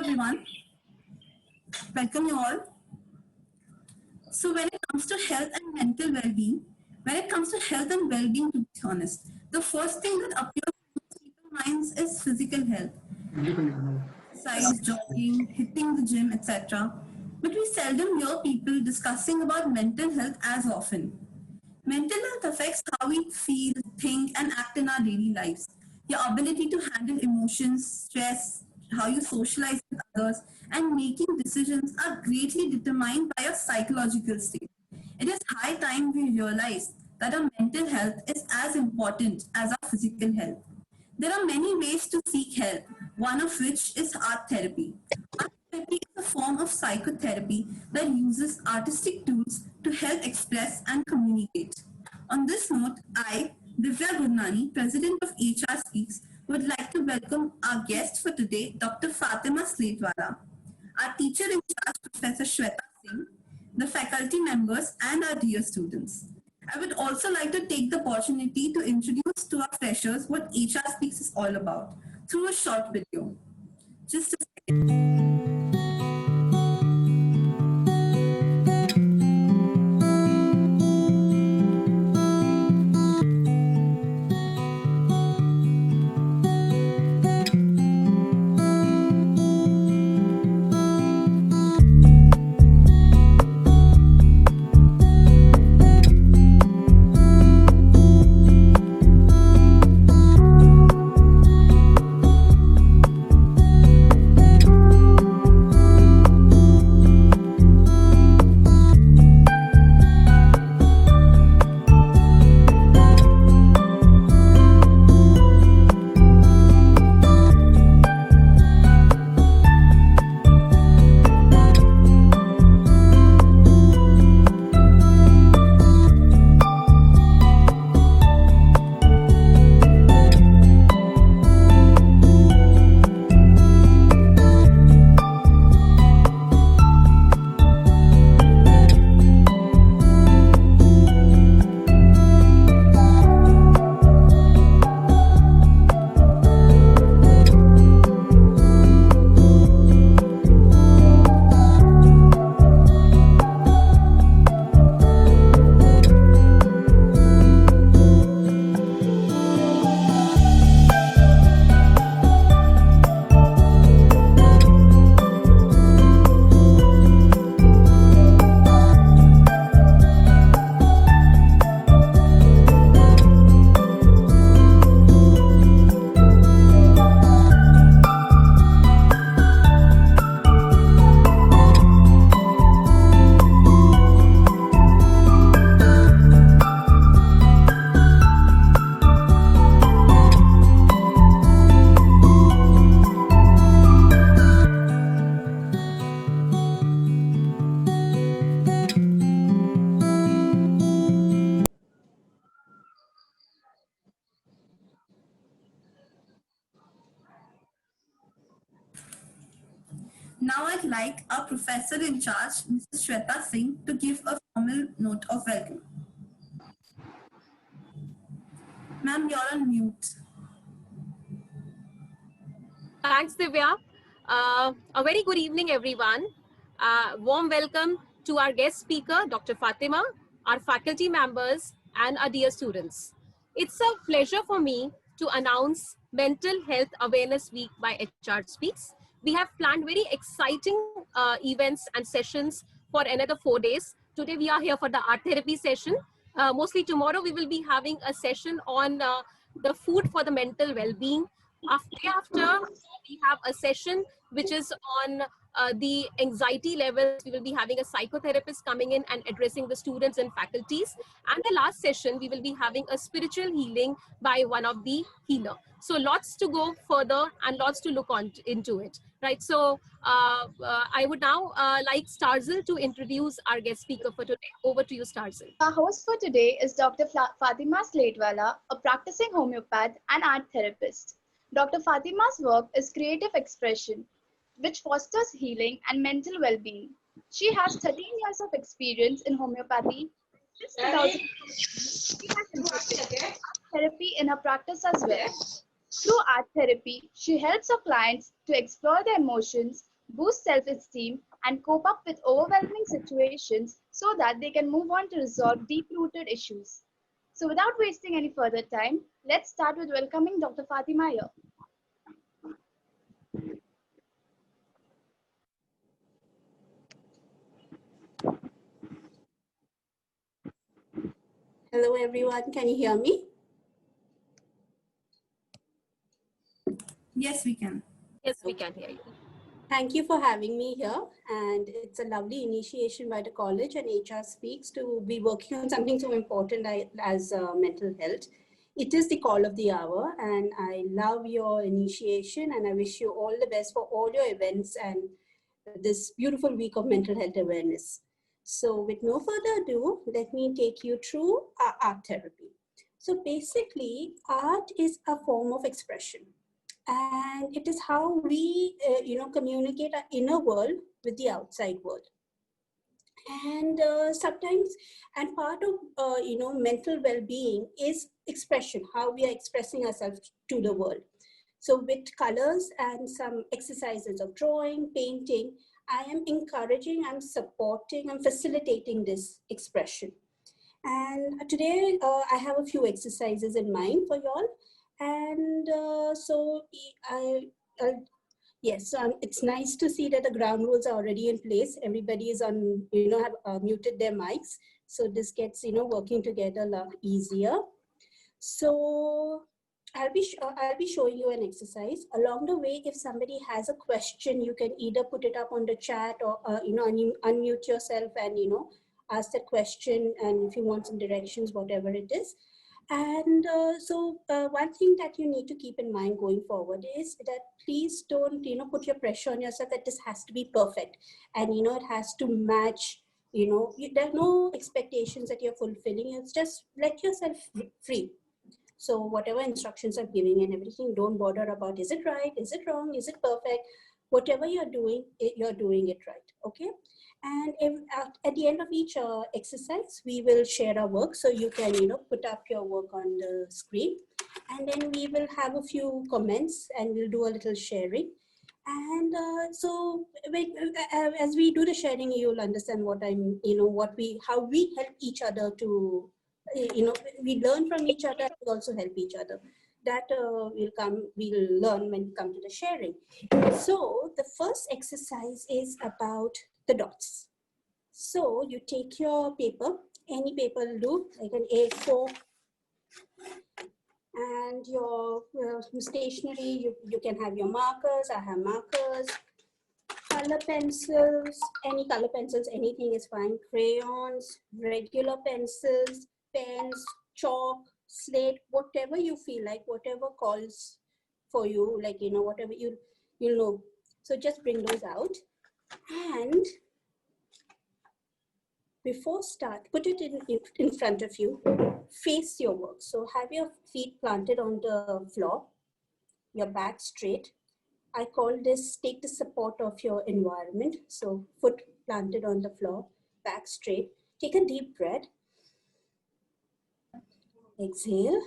everyone. Welcome you all. So when it comes to health and mental well-being, to be honest, the first thing that appears in most people's minds is physical health. Exercise, jogging, hitting the gym, etc. But we seldom hear people discussing about mental health as often. Mental health affects how we feel, think, and act in our daily lives. Your ability to handle emotions, stress, how you socialize with others, and making decisions are greatly determined by your psychological state. It is high time we realize that our mental health is as important as our physical health. There are many ways to seek help, one of which is art therapy. Art therapy is a form of psychotherapy that uses artistic tools to help express and communicate. On this note, I, Divya Gurnani, President of HR Speaks, would like to welcome our guest for today, Dr. Fatema Slatewala, our teacher in charge, Professor Shweta Singh, the faculty members, and our dear students. I would also like to take the opportunity to introduce to our freshers what HR Speaks is all about through a short video. Just a second. Now I'd like our professor in charge, Mrs. Shweta Singh, to give a formal note of welcome. Ma'am, you're on mute. Thanks, Divya. A very good evening, everyone. Warm welcome to our guest speaker, Dr. Fatima, our faculty members, and our dear students. It's a pleasure for me to announce Mental Health Awareness Week by HR Speaks. We have planned very exciting events and sessions for another 4 days. Today, we are here for the art therapy session. Mostly tomorrow, we will be having a session on the food for the mental well-being. After we have a session which is on the anxiety levels. We will be having a psychotherapist coming in and addressing the students and faculties. And the last session, we will be having a spiritual healing by one of the healer. So lots to go further and lots to look on into it, right? So I would now like Starzil to introduce our guest speaker for today. Over to you, Starzil. Our host for today is Dr. Fatima Slatewala, a practicing homeopath and art therapist. Dr. Fatima's work is creative expression, which fosters healing and mental well-being. She has 13 years of experience in homeopathy. Since 2000, she has incorporated art therapy in her practice as well. Through art therapy, she helps her clients to explore their emotions, boost self-esteem, and cope up with overwhelming situations so that they can move on to resolve deep-rooted issues. So without wasting any further time, let's start with welcoming Dr. Fatima here. Hello everyone, can you hear me? Yes, we can. Yes, we can hear you. Thank you for having me here, and it's a lovely initiation by the college and HR Speaks to be working on something so important as mental health. It is the call of the hour, and I love your initiation, and I wish you all the best for all your events and this beautiful week of mental health awareness. So with no further ado, let me take you through art therapy. So basically, art is a form of expression, and it is how we communicate our inner world with the outside world. And sometimes, and part of mental well-being is expression, how we are expressing ourselves to the world. So with colors and some exercises of drawing, painting, I am encouraging, I'm supporting, I'm facilitating this expression. And today I have a few exercises in mind for y'all. And yes, so it's nice to see that the ground rules are already in place. Everybody is on, have muted their mics. So this gets, working together a lot easier. So I'll be showing you an exercise. Along the way, if somebody has a question, you can either put it up on the chat or, unmute yourself and, ask that question. And if you want some directions, whatever it is. And one thing that you need to keep in mind going forward is that please don't, put your pressure on yourself that this has to be perfect. And, it has to match, there are no expectations that you're fulfilling. It's just let yourself free. So whatever instructions I'm giving and everything, don't bother about, is it right? Is it wrong? Is it perfect? Whatever you're doing it right, okay? And at the end of each exercise, we will share our work. So you can, put up your work on the screen. And then we will have a few comments and we'll do a little sharing. And as we do the sharing, you'll understand what how we help each other to, we learn from each other, we also help each other. That we'll learn when we come to the sharing. So the first exercise is about the dots. So you take your paper, any paper will do, like an A4, and your stationery, you can have your markers. I have markers, color pencils, any color pencils, anything is fine. Crayons, regular pencils, pens, chalk, slate, whatever you feel like, whatever calls for you, like, whatever you know. So just bring those out. And before start, put it in front of you, face your work. So have your feet planted on the floor, your back straight. I call this take the support of your environment. So foot planted on the floor, back straight. Take a deep breath. Exhale.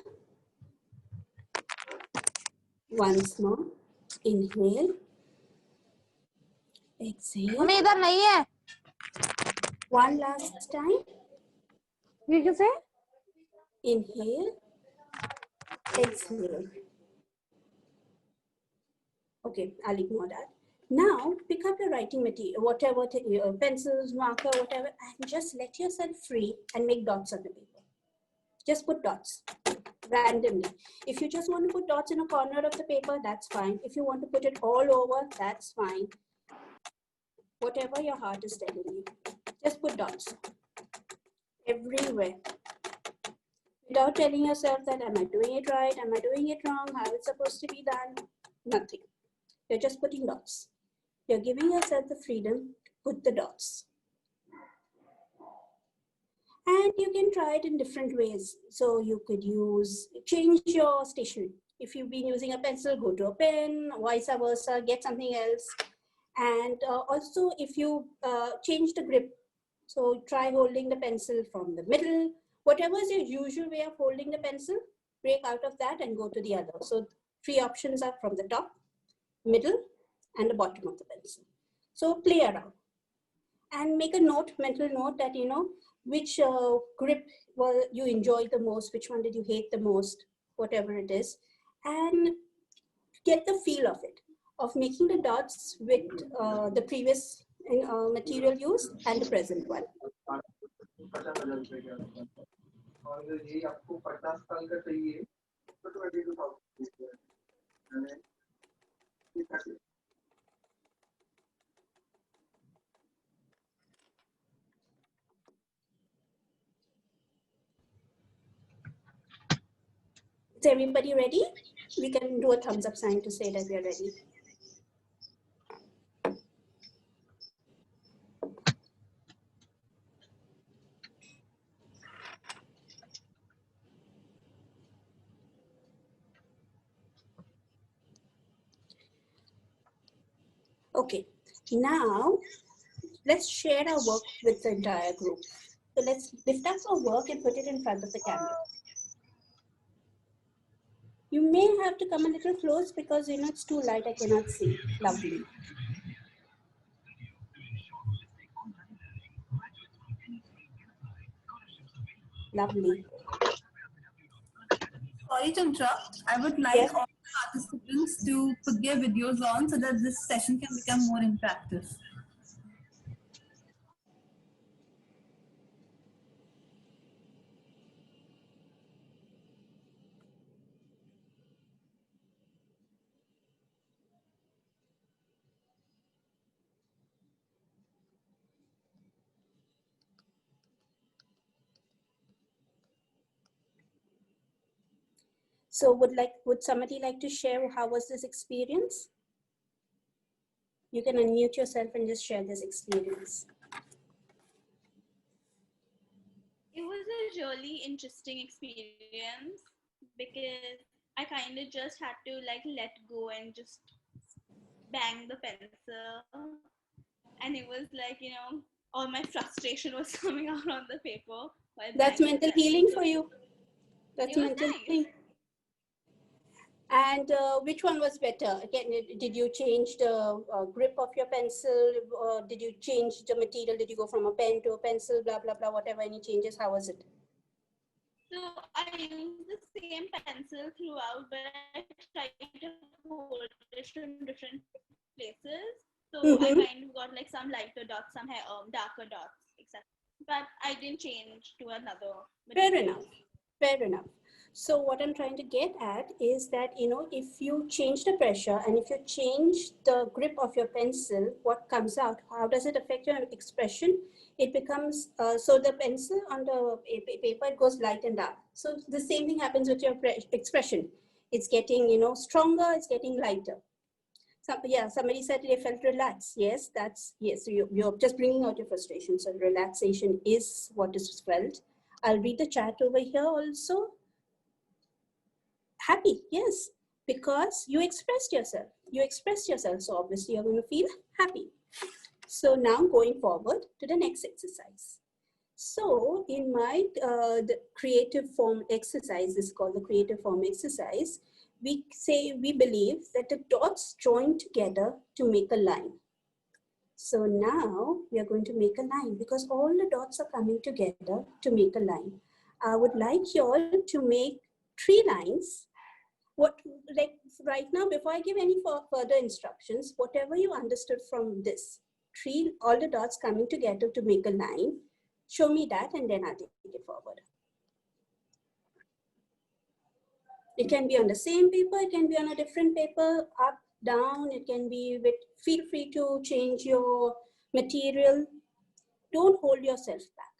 Once more. Inhale. Exhale. इधर नहीं है. One last time. ये कैसे? Inhale. Exhale. Okay, I'll ignore that. Now, pick up your writing material, whatever, pencils, marker, whatever, and just let yourself free and make dots on the paper. Just put dots randomly. If you just want to put dots in a corner of the paper, that's fine. If you want to put it all over, that's fine. Whatever your heart is telling you, just put dots everywhere. Without telling yourself that, am I doing it right? Am I doing it wrong? How it's supposed to be done? Nothing. You're just putting dots. You're giving yourself the freedom to put the dots. And you can try it in different ways. So you could change your stationery. If you've been using a pencil, go to a pen, vice versa, get something else. And also if you change the grip, so try holding the pencil from the middle. Whatever is your usual way of holding the pencil, break out of that and go to the other. So 3 options are from the top, middle, and the bottom of the pencil. So play around and make a note, mental note that, which grip you enjoyed the most, which one did you hate the most, whatever it is, and get the feel of it, of making the dots with the previous material used and the present one. Is everybody ready? We can do a thumbs up sign to say that we are ready. Okay, now let's share our work with the entire group. So let's lift up our work and put it in front of the camera. You may have to come a little close because it's too light, I cannot see. Lovely. Lovely. Sorry to interrupt. I would like all the participants to put their videos on so that this session can become more interactive. So would somebody like to share how was this experience? You can unmute yourself and just share this experience. It was a really interesting experience because I kind of just had to let go and just bang the pencil, and it was all my frustration was coming out on the paper. That's mental healing for you. That's mental healing. And which one was better? Again, did you change the grip of your pencil? Or did you change the material? Did you go from a pen to a pencil? Blah, blah, blah, whatever, any changes? How was it? So I used the same pencil throughout, but I tried to hold it from different places. So I kind of got some lighter dots, some darker dots, etc. But I didn't change to another material. Fair enough. Fair enough. So what I'm trying to get at is that, if you change the pressure and if you change the grip of your pencil, what comes out? How does it affect your expression? It becomes, so the pencil on the paper, it goes light and dark. So the same thing happens with your expression. It's getting, stronger, it's getting lighter. Somebody said they felt relaxed. Yes, yes. You're just bringing out your frustration. So relaxation is what is felt. I'll read the chat over here also. Happy, yes, because you expressed yourself. You expressed yourself, so obviously you're going to feel happy. So now going forward to the next exercise. So in my the creative form exercise is called the creative form exercise. We believe that the dots join together to make a line. So now we are going to make a line because all the dots are coming together to make a line. I would like you all to make 3 lines. Right now, before I give any further instructions, whatever you understood from this, all the dots coming together to make a line, show me that and then I'll take it forward. It can be on the same paper, it can be on a different paper, up, down, it can be feel free to change your material. Don't hold yourself back.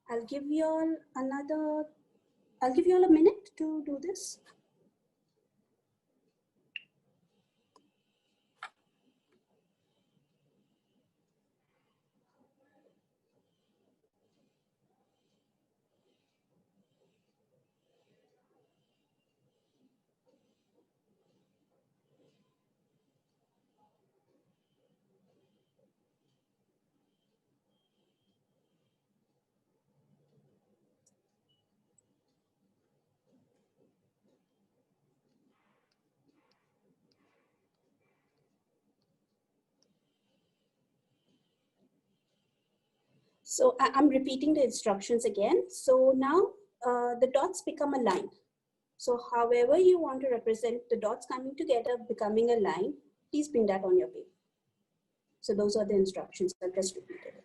I'll give you all a minute to do this. So I'm repeating the instructions again. So now the dots become a line. So however you want to represent the dots coming together, becoming a line, please bring that on your paper. So those are the instructions. I'll just repeat it.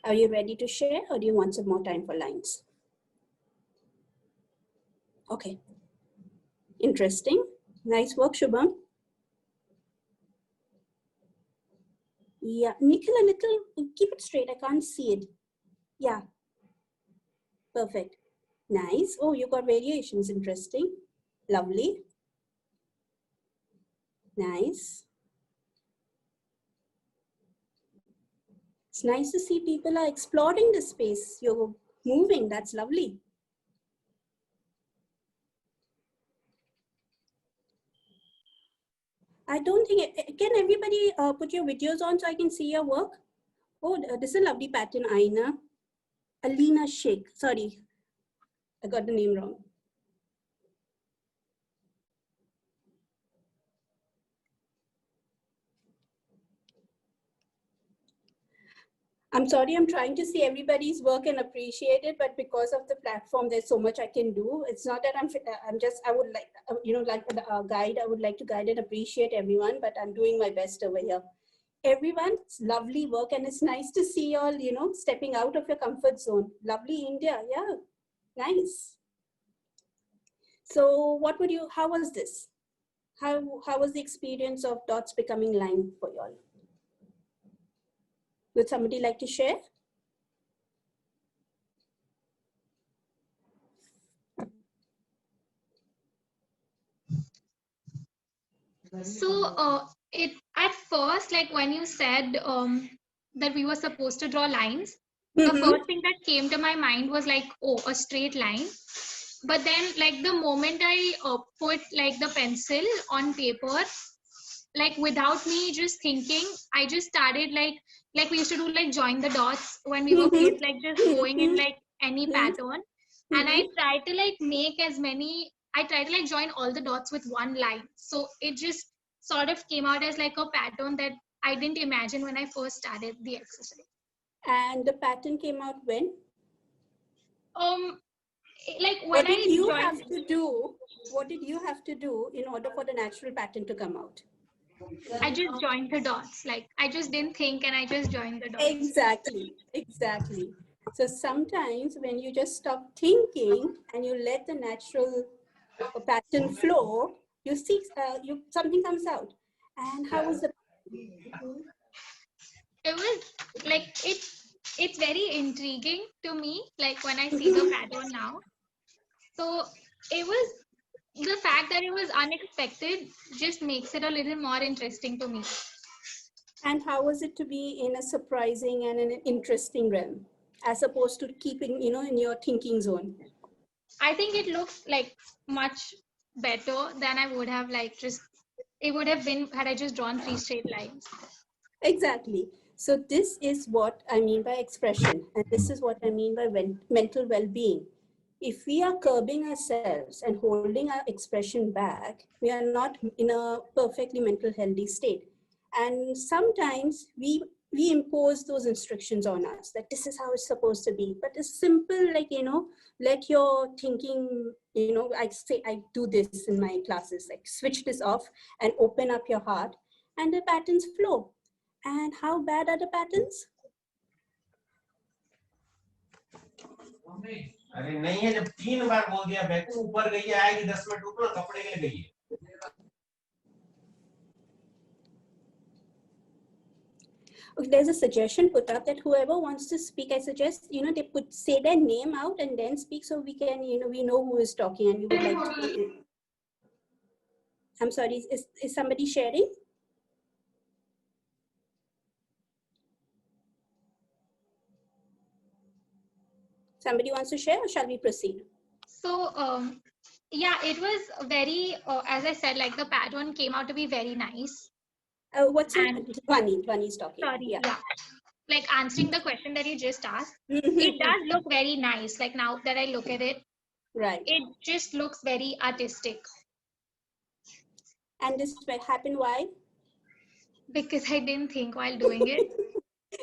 Are you ready to share, or do you want some more time for lines? Okay. Interesting. Nice work, Shubham. Yeah, Nikhil, a little, keep it straight. I can't see it. Yeah. Perfect. Nice. Oh, you got variations. Interesting. Lovely. Nice. It's nice to see people are exploring the space. You're moving. That's lovely. I don't think, can everybody put your videos on so I can see your work? Oh, this is a lovely pattern, Aina. Alina Sheikh. Sorry, I got the name wrong. I'm sorry, I'm trying to see everybody's work and appreciate it, but because of the platform, there's so much I can do. It's not that I would like, like a guide, I would like to guide and appreciate everyone, but I'm doing my best over here. Everyone, it's lovely work, and it's nice to see you all, stepping out of your comfort zone. Lovely India, yeah, nice. So how was this? How was the experience of dots becoming line for you all? Would somebody like to share? So it at first, like when you said that we were supposed to draw lines, the first thing that came to my mind was like, oh, a straight line. But then, like the moment I put like the pencil on paper, like without me just thinking, I just started like we used to do like join the dots when we were kids, like just going in like any pattern. And I tried to like make I tried to like join all the dots with one line. So it just sort of came out as like a pattern that I didn't imagine when I first started the exercise. And the pattern came out when? Like when What did you joined, have to do? What did you have to do in order for the natural pattern to come out? I just joined the dots. Like I just didn't think and I just joined the dots. Exactly, exactly. So sometimes when you just stop thinking and you let the natural pattern flow, you see something comes out. And how was the? It was like it's very intriguing to me, like when I see the pattern now. So it was the fact that it was unexpected just makes it a little more interesting to me. And how was it to be in a surprising and an interesting realm, as opposed to keeping, in your thinking zone? I think it looks like much better than I would have it would have been had I just drawn 3 straight lines. Exactly. So this is what I mean by expression, and this is what I mean by mental well-being. If we are curbing ourselves and holding our expression back, we are not in a perfectly mental healthy state. And sometimes we impose those instructions on us that this is how it's supposed to be. But it's simple, like, let your thinking, I do this in my classes, like switch this off and open up your heart, and the patterns flow. And how bad are the patterns? अरे नहीं है, जब 3 बार बोल दिया बैकू ऊपर गई है, आएगी 10 मिनट ऊपर कपड़े के लिए गई है. There's a suggestion put up that whoever wants to speak, I suggest, they say their name out and then speak, so we can, we know who is talking and we would like to. I'm sorry, is somebody sharing? Somebody wants to share, or shall we proceed? So Yeah, it was very, as I said, like the pattern came out to be very nice. What's your And Dhwani is talking? sorry, Yeah. yeah, like answering the question that you just asked, it Mhm. does look very nice. Like now that I look at it, Right. it just looks very artistic And this happened why? because I didn't think while doing it.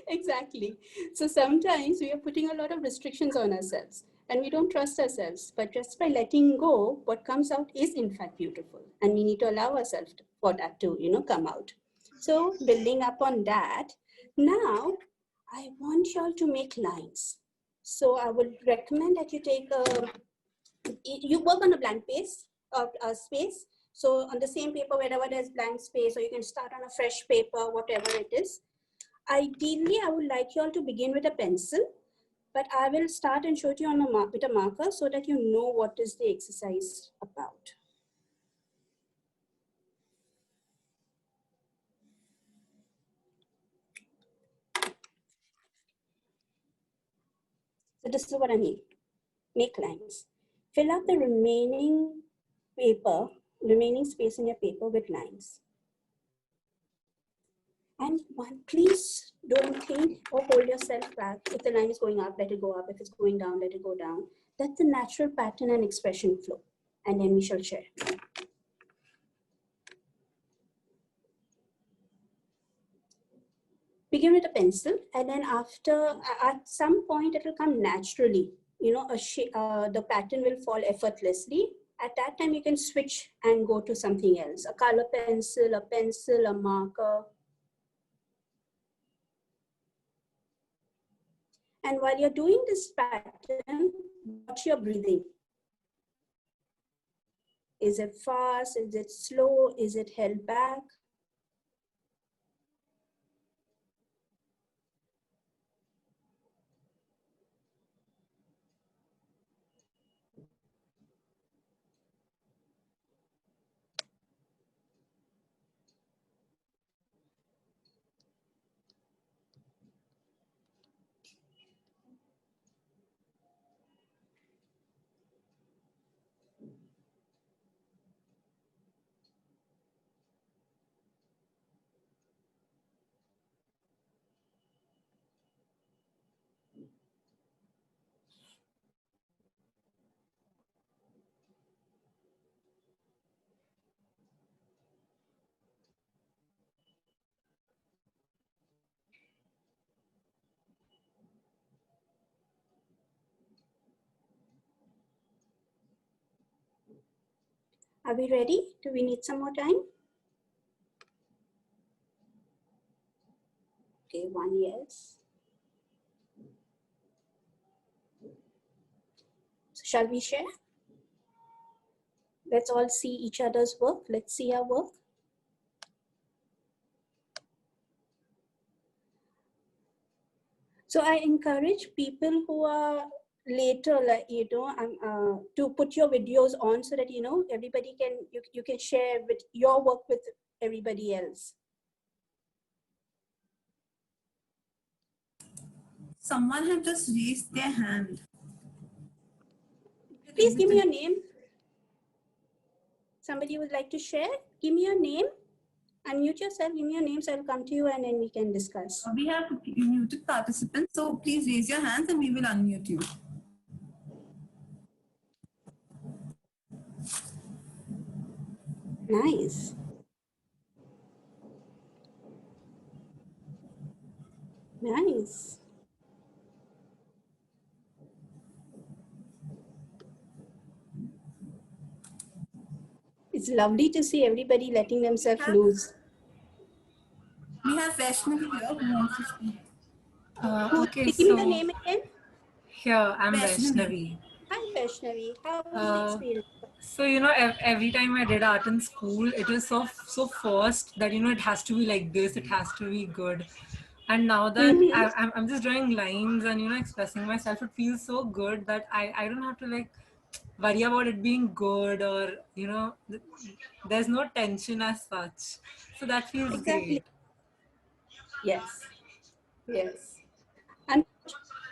Exactly. So sometimes we are putting a lot of restrictions on ourselves and we don't trust ourselves. But just by letting go, what comes out is in fact beautiful. And we need to allow ourselves for that to, come out. So building up on that, now I want y'all to make lines. So I would recommend that you take you work on a blank space. So on the same paper, wherever there's blank space, or you can start on a fresh paper, whatever it is. Ideally, I would like you all to begin with a pencil, but I will start and show it you on with a marker so that you know what is the exercise about. So this is what I mean. Make lines. Fill up the remaining space in your paper with lines. And please don't think or hold yourself back. If the line is going up, let it go up. If it's going down, let it go down. That's the natural pattern and expression flow. And then we shall share. Begin with a pencil, and then after, at some point, it will come naturally. The pattern will fall effortlessly. At that time, you can switch and go to something else, a color pencil, a marker. And while you're doing this pattern, watch your breathing. Is it fast? Is it slow? Is it held back? Are we ready? Do we need some more time? Okay, 1 yes. So shall we share? Let's all see each other's work. Let's see our work. So I encourage people who are later, to put your videos on so that, everybody can, you can share with your work with everybody else. Someone have just raised their hand. Please give me your name. Somebody would like to share? Give me your name. Unmute yourself, give me your name, so I'll come to you and then we can discuss. We have muted participants, so please raise your hands and we will unmute you. Nice. Nice. It's lovely to see everybody letting themselves loose. We have Vaishnavi here who wants to speak. Give Okay, me the so name again. here I'm Vaishnavi. Vaishnavi. Hi, Vaishnavi. How was the experience? So every time I did art in school, it was so forced that it has to be like this, it has to be good. And now that I'm just drawing lines and expressing myself, it feels so good that I don't have to like worry about it being good, or there's no tension as such. So that feels Exactly. great. Yes. Yes. And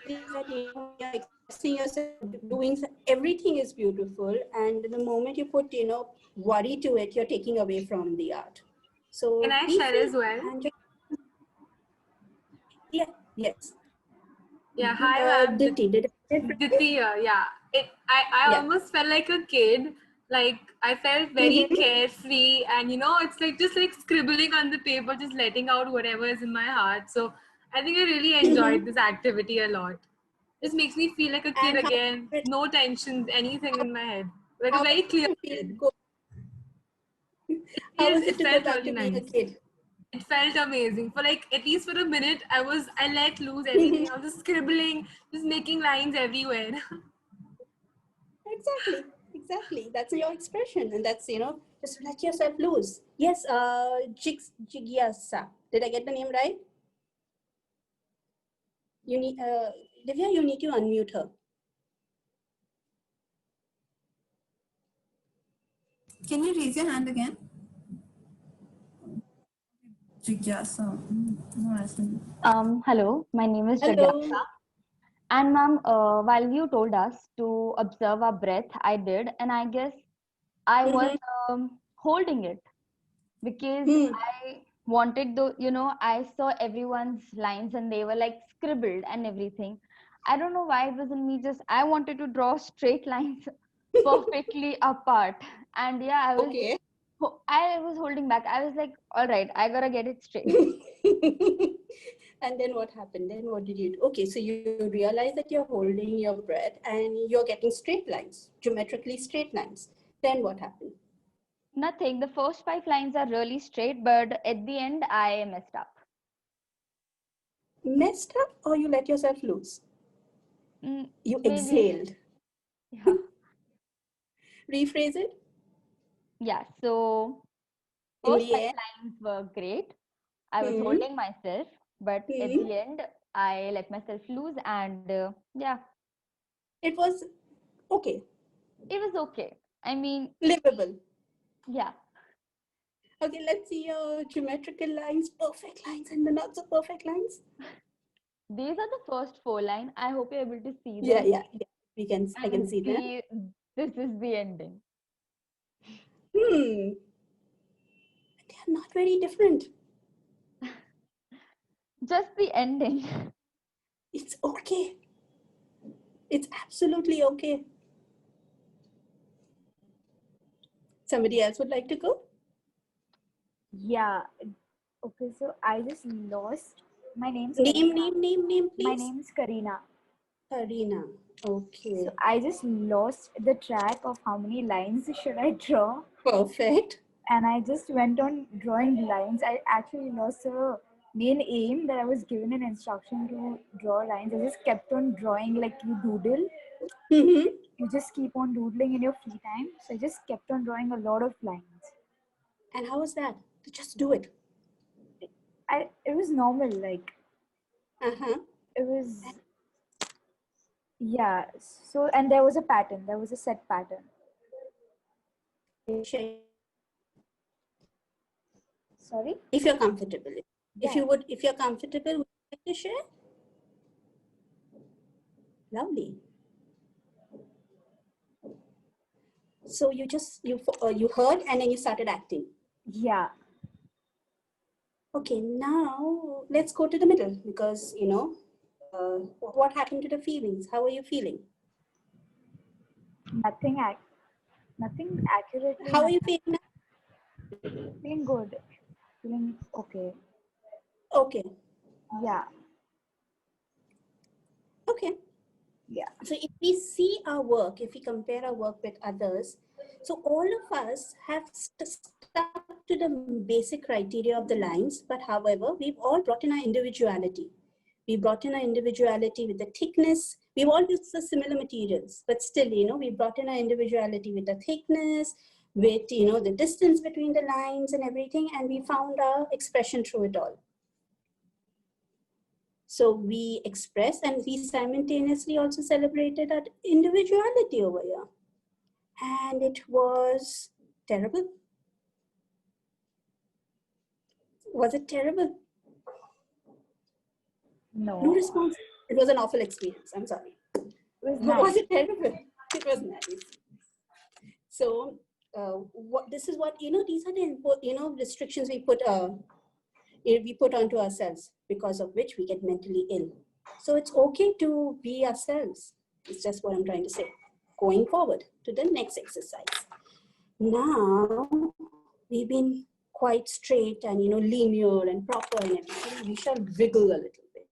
that you're expressing yourself, doing everything is beautiful, and the moment you put worry to it, you're taking away from the art. So Can I be share free as well? and just yes. Yeah, hi ma'am. Diti, did I Diti here. Yeah. I yeah. almost felt like a kid. Like I felt very carefree, and it's like just like scribbling on the paper, just letting out whatever is in my heart. So I think I really enjoyed this activity a lot. Just makes me feel like a kid And again. No tensions, anything in my head. Like a how very clear did you head. feel how was it It to go felt back really to being a nice. kid? It felt amazing. For like at least for a minute, I let loose everything. I was just scribbling, just making lines everywhere. Exactly, that's your expression, and that's just let yourself loose. Yes. Jigyasa, did I get the name right? You need Divya, you need to unmute her. Can you raise your hand again? Jigyasa. No, I see. Hello, my name is Hello. Jagyasa. And ma'am, while you told us to observe our breath, I did, and I guess I was holding it because I wanted the, I saw everyone's lines and they were like scribbled and everything. I don't know why it was in me, just I wanted to draw straight lines perfectly apart. And yeah, Okay. I was holding back. I was like, all right, I gotta get it straight. And then what happened? Then what did you do? Okay, so you realize that you're holding your breath and you're getting straight lines, geometrically straight lines. Then what happened? Nothing. The first five lines are really straight, but at the end, I messed up. Messed up, or you let yourself loose? You Maybe. exhaled. Yeah. Rephrase it. Yeah. So, In first the five end. lines were great. I was holding myself, but at the end, I let myself loose, and yeah. It was okay. It was okay. I mean, livable. Yeah. Okay, let's see your geometrical lines, perfect lines, and the not so perfect lines. These are the first four lines. I hope you're able to see them. Yeah. I can see them. This is the ending. They are not very different. Just the ending. It's okay. It's absolutely okay. Somebody else would like to go? Yeah. Okay, so I just lost. My name's Name, Karina. please. My name's Karina. Karina. Okay. So I just lost the track of how many lines should I draw. Perfect. And I just went on drawing lines. I actually lost the main aim that I was given an instruction to draw lines. I just kept on drawing like you doodle. You just keep on doodling in your free time. So I just kept on drawing a lot of lines. And how was that? To just do it. It was normal, like it was, yeah. So, and there was a pattern. There was a set pattern. Sorry? If you're comfortable. Yeah. If you're comfortable, would you like to share? Lovely. So you heard and then you started acting. Yeah. Okay, now let's go to the middle because what happened to the feelings? How are you feeling? Nothing accurately. How are you feeling now? Feeling good. Feeling okay. Okay. Yeah. Okay. Yeah. So if we see our work, if we compare our work with others, so all of us have stuck to the basic criteria of the lines, but however, we've all brought in our individuality. We brought in our individuality with the thickness. We've all used the similar materials, but still, we brought in our individuality with the thickness, with, the distance between the lines and everything, and we found our expression through it all. So we expressed and we simultaneously also celebrated our individuality over here. And it was terrible. Was it terrible? No. No response. It was an awful experience. I'm sorry. Was it terrible? It was nice. So this is what, these are the restrictions we put onto ourselves, because of which we get mentally ill. So it's okay to be ourselves. It's just what I'm trying to say. Going forward to the next exercise. Now we've been quite straight and linear and proper and everything. We shall wriggle a little bit.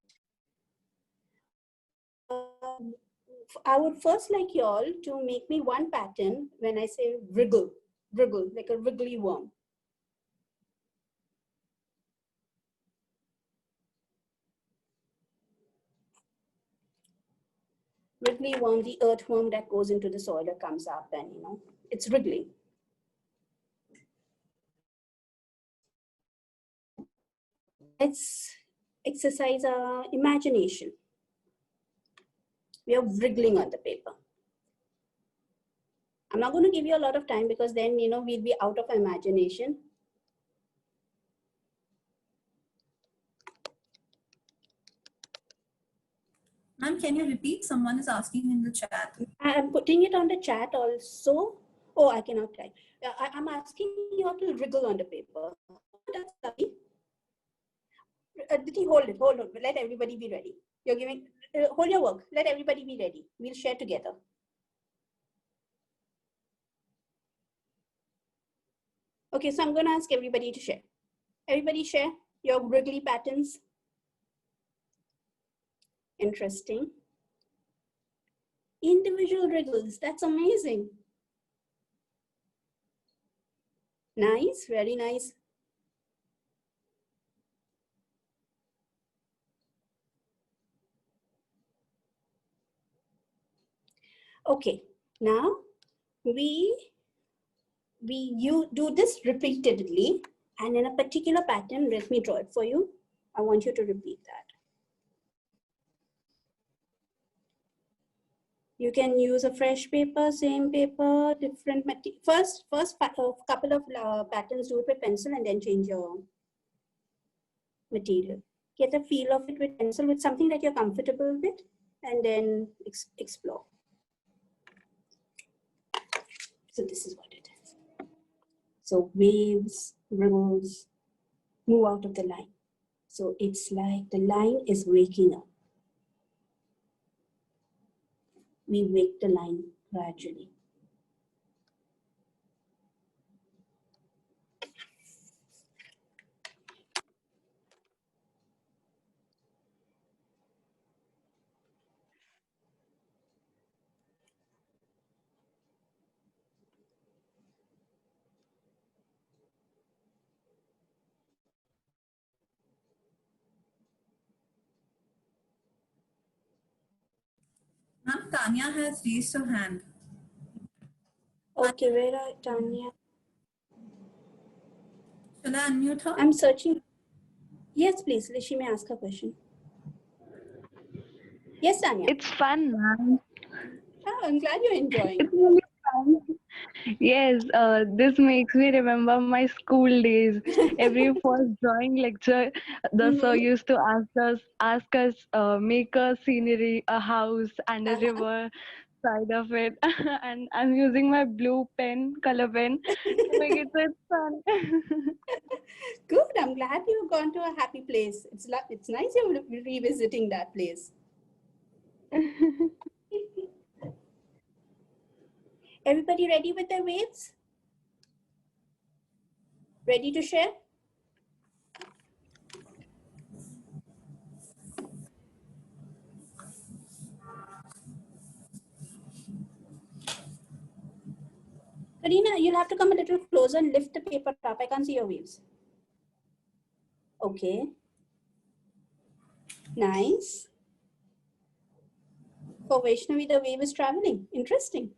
I would first like you all to make me one pattern when I say wriggle, like a wriggly worm. Wriggly worm, the earthworm that goes into the soil or comes up and it's wriggling. Let's exercise our imagination. We are wriggling on the paper. I'm not going to give you a lot of time because then, we'll be out of imagination. Ma'am, can you repeat? Someone is asking in the chat. I'm putting it on the chat also. Oh, I cannot type. I'm asking you all to wriggle on the paper. That's lovely. Did hold it? Hold on. Let everybody be ready. You're giving, hold your work. Let everybody be ready. We'll share together. Okay, so I'm going to ask everybody to share. Everybody share your wriggly patterns. Interesting. Individual wriggles. That's amazing. Nice. Very nice. Okay, now you do this repeatedly, and in a particular pattern. Let me draw it for you. I want you to repeat that. You can use a fresh paper, same paper, different material. First couple of patterns, do it with pencil and then change your material. Get a feel of it with pencil, with something that you're comfortable with, and then explore. So this is what it is. So waves, ripples, move out of the line. So it's like the line is waking up. We wake the line gradually. Ma'am, Tanya has raised her hand. Okay, where are Tanya? Shall I unmute her? I'm searching. Yes, please. She may ask her question. Yes, Tanya. It's fun, man. Oh, I'm glad you're enjoying. It's really fun. Yes, this makes me remember my school days. Every first drawing lecture, the sir used to ask us, make a scenery, a house, and a river side of it. And I'm using my blue pen, color pen, to make it so it's fun. Good. I'm glad you've gone to a happy place. It's nice you're revisiting that place. Everybody ready with their waves? Ready to share? Karina, you'll have to come a little closer and lift the paper up. I can't see your waves. Okay. Nice. For Vaishnavi, the wave is traveling. Interesting.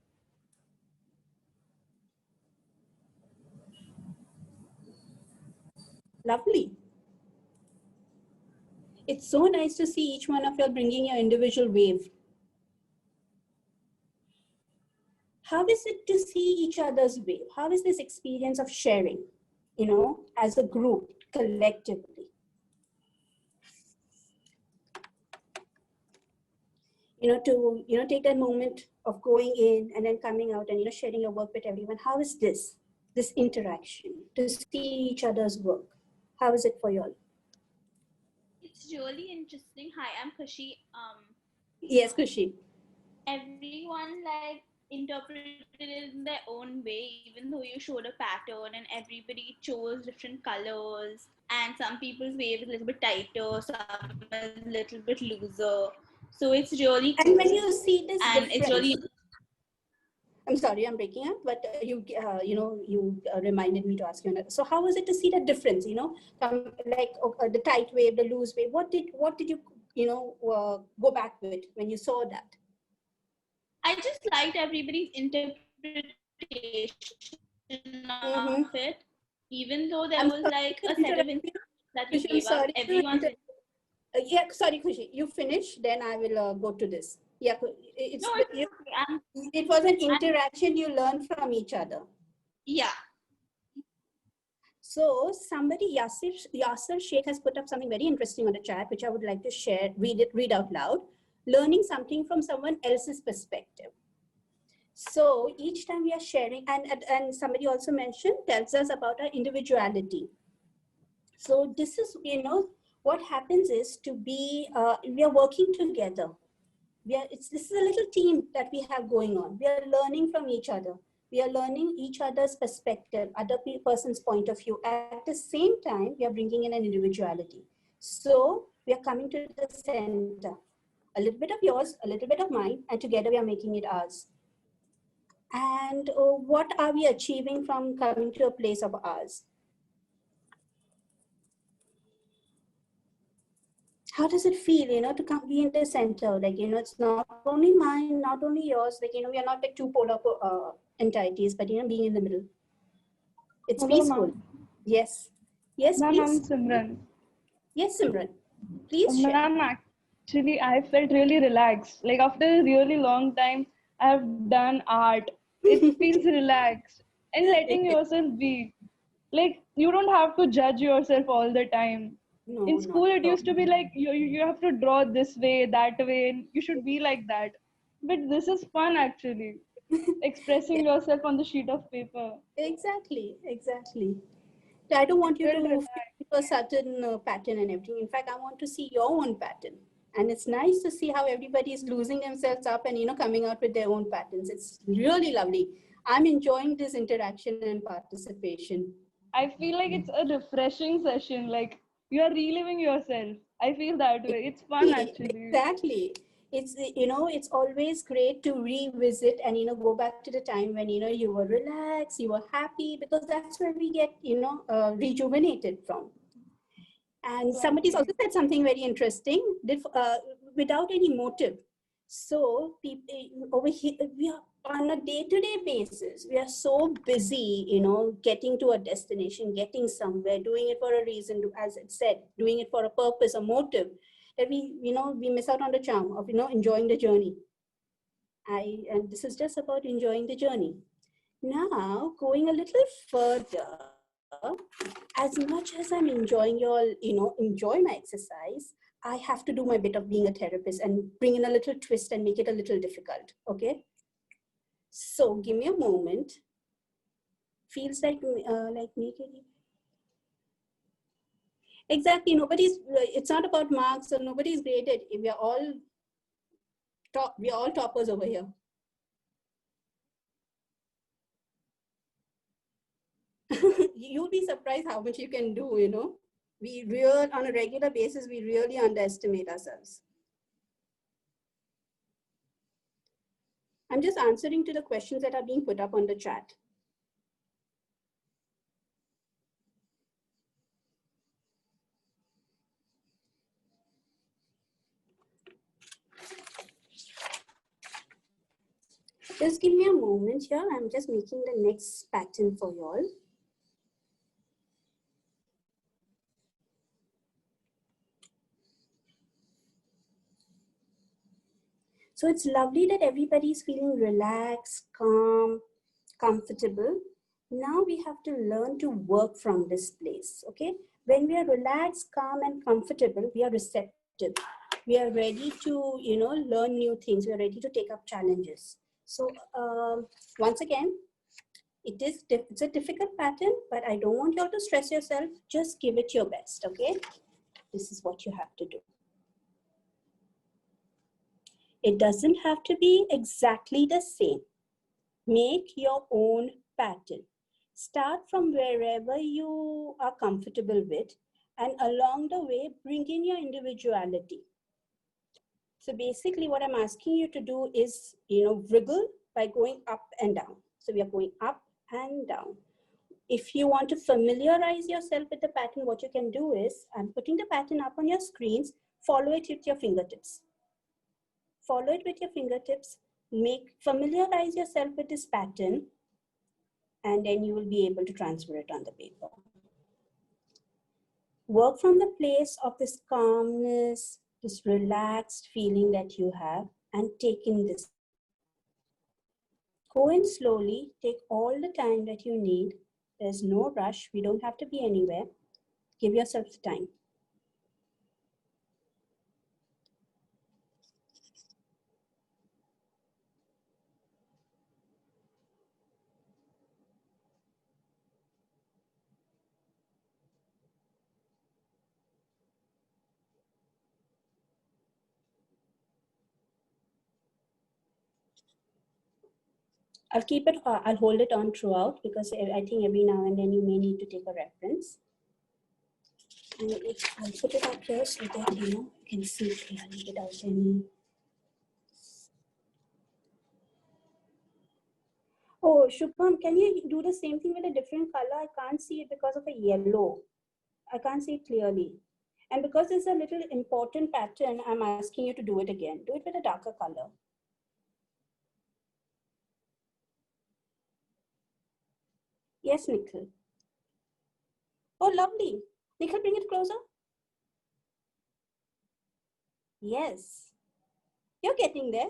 Lovely. It's so nice to see each one of you bringing your individual wave. How is it to see each other's wave? How is this experience of sharing, as a group, collectively? to take that moment of going in and then coming out and sharing your work with everyone. How is this interaction to see each other's work? How is it for you all? It's really interesting. Hi, I'm Khushi. Yes, Khushi. Everyone like interpreted it in their own way, even though you showed a pattern and everybody chose different colors. And some people's wave is a little bit tighter, some is a little bit looser. So it's really cool. And when you see this and difference, it's really I'm sorry, I'm breaking up, but you reminded me to ask you another. So how was it to see the difference? Like the tight wave, the loose wave. What did you go back with when you saw that? I just liked everybody's interpretation of it, even though there was like a set of instructions that you gave up. Everyone's yeah, sorry, Khushi. You finish, then I will go to this. Yeah, it was an interaction you learned from each other. Yeah. So somebody, Yasser Sheikh has put up something very interesting on the chat, which I would like to share, read out loud. Learning something from someone else's perspective. So each time we are sharing, and somebody also mentioned, tells us about our individuality. So this is, what happens is to be, we are working together. This is a little team that we have going on. We are learning from each other. We are learning each other's perspective, other person's point of view. At the same time, we are bringing in an individuality. So we are coming to the center. A little bit of yours, a little bit of mine, and together we are making it ours. And what are we achieving from coming to a place of ours? How does it feel, to come be in the center? Like, it's not only mine, not only yours. Like, we are not like two polar entities, but, being in the middle. It's Hello, peaceful. Yes. Yes, Ma'am, please. I'm Simran. Yes, Simran. Please share. Ma'am, actually, I felt really relaxed. Like, after a really long time, I have done art. It feels relaxed and letting yourself be. Like, you don't have to judge yourself all the time. No, in school, it used to be like, you have to draw this way, that way, and you should be like that. But this is fun, actually. Expressing yourself on the sheet of paper. Exactly. I don't want you to fit a certain pattern and everything. In fact, I want to see your own pattern. And it's nice to see how everybody is losing themselves up and, coming out with their own patterns. It's really lovely. I'm enjoying this interaction and participation. I feel like it's a refreshing session. Like you are reliving yourself. I feel that way. It's fun actually. Exactly. It's, it's always great to revisit and, go back to the time when, you were relaxed, you were happy, because that's where we get, rejuvenated from. And somebody's also said something very interesting, without any motive. So people over here, we are on a day-to-day basis, we are so busy, getting to a destination, getting somewhere, doing it for a reason, as it said, doing it for a purpose, a motive, that we miss out on the charm of, enjoying the journey. And this is just about enjoying the journey. Now, going a little further, as much as I'm enjoying enjoy my exercise, I have to do my bit of being a therapist and bring in a little twist and make it a little difficult, okay? So give me a moment. Feels like make it. Exactly, it's not about marks, or nobody's graded. We are all toppers over here. You'll be surprised how much you can do, on a regular basis, we really underestimate ourselves. I'm just answering to the questions that are being put up on the chat. Just give me a moment here. I'm just making the next pattern for you all. So it's lovely that everybody's feeling relaxed, calm, comfortable. Now we have to learn to work from this place, okay? When we are relaxed, calm, and comfortable, we are receptive. We are ready to, learn new things. We are ready to take up challenges. So once again, it's a difficult pattern, but I don't want you all to stress yourself. Just give it your best, okay? This is what you have to do. It doesn't have to be exactly the same. Make your own pattern. Start from wherever you are comfortable with, and along the way, bring in your individuality. So basically what I'm asking you to do is, wriggle by going up and down. So we are going up and down. If you want to familiarize yourself with the pattern, what you can do is, I'm putting the pattern up on your screens, follow it with your fingertips. Follow it with your fingertips, familiarize yourself with this pattern, and then you will be able to transfer it on the paper. Work from the place of this calmness, this relaxed feeling that you have, and take in this. Go in slowly, take all the time that you need. There's no rush, we don't have to be anywhere. Give yourself time. I'll hold it on throughout because I think every now and then you may need to take a reference. And I'll put it up here so that you can see clearly without any. Oh, Shubham, can you do the same thing with a different color? I can't see it because of a yellow. I can't see it clearly. And because it's a little important pattern, I'm asking you to do it again. Do it with a darker color. Yes, Nikhil. Oh, lovely. Nikhil, bring it closer. Yes. You're getting there.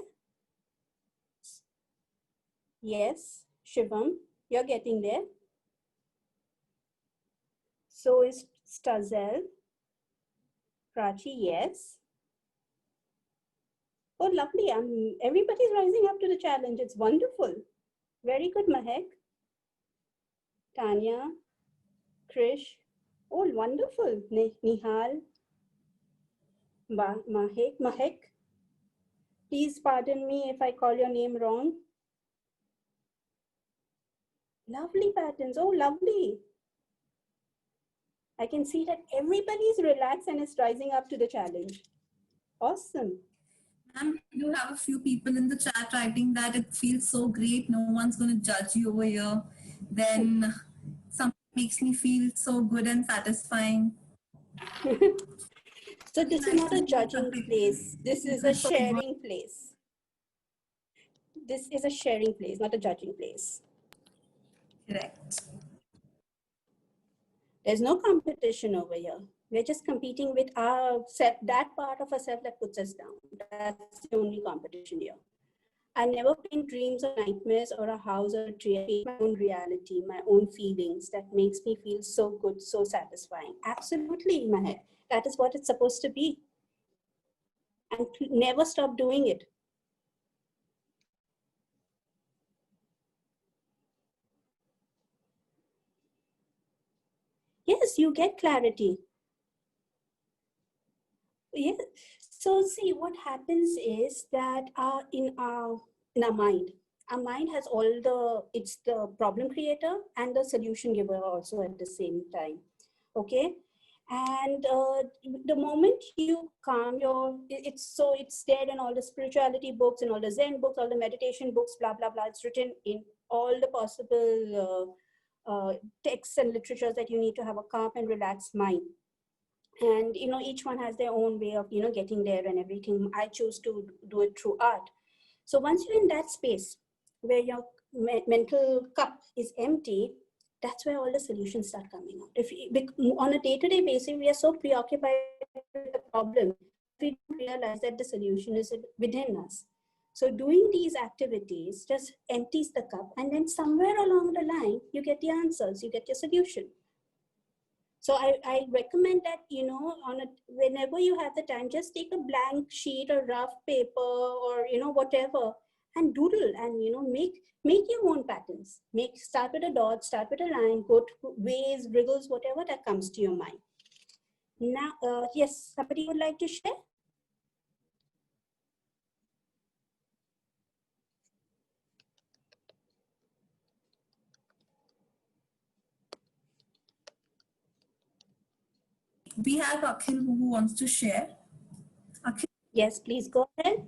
Yes, Shivam, you're getting there. So is Stazel. Prachi, yes. Oh, lovely. Everybody's rising up to the challenge. It's wonderful. Very good, Mahek. Tanya, Krish. Oh, wonderful. Nihal, Mahek. Please pardon me if I call your name wrong. Lovely patterns. Oh, lovely. I can see that everybody's relaxed and is rising up to the challenge. Awesome. Ma'am, you have a few people in the chat writing that it feels so great. No one's going to judge you over here. Then something makes me feel so good and satisfying. So this is not a judging place. This is a sharing place. This is a sharing place, not a judging place. Correct. There's no competition over here. We're just competing with our self, that part of ourselves that puts us down. That's the only competition here. I never paint dreams or nightmares or a house or a tree. I paint my own reality, my own feelings that makes me feel so good, so satisfying. Absolutely, Mahek. That is what it's supposed to be. And never stop doing it. Yes, you get clarity. Yes. So see, what happens is that in our mind has it's the problem creator and the solution giver also at the same time. Okay. And the moment you calm it's there in all the spirituality books and all the Zen books, all the meditation books, blah, blah, blah. It's written in all the possible texts and literatures that you need to have a calm and relaxed mind. And each one has their own way of getting there and everything. I choose to do it through art. So once you're in that space where your mental cup is empty, that's where all the solutions start coming out. On a day-to-day basis, we are so preoccupied with the problem, we don't realize that the solution is within us. So doing these activities just empties the cup, and then somewhere along the line, you get the answers, you get your solution. So I recommend that, whenever you have the time, just take a blank sheet or rough paper or, whatever, and doodle and, make your own patterns. Start with a dot, start with a line, go to waves, wriggles, whatever that comes to your mind. Now, yes, somebody would like to share? We have Akhil who wants to share. Akhil? Yes, please go ahead.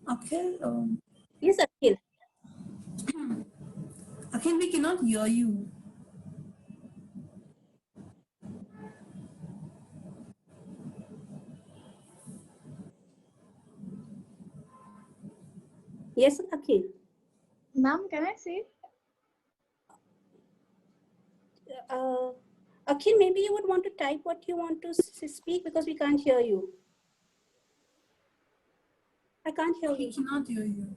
Akhil? Yes, Akhil. Akhil, we cannot hear you. Yes, Akhil. Ma'am, can I say? Akhil, maybe you would want to type what you want to speak because we can't hear you. I can't hear you. We cannot hear you.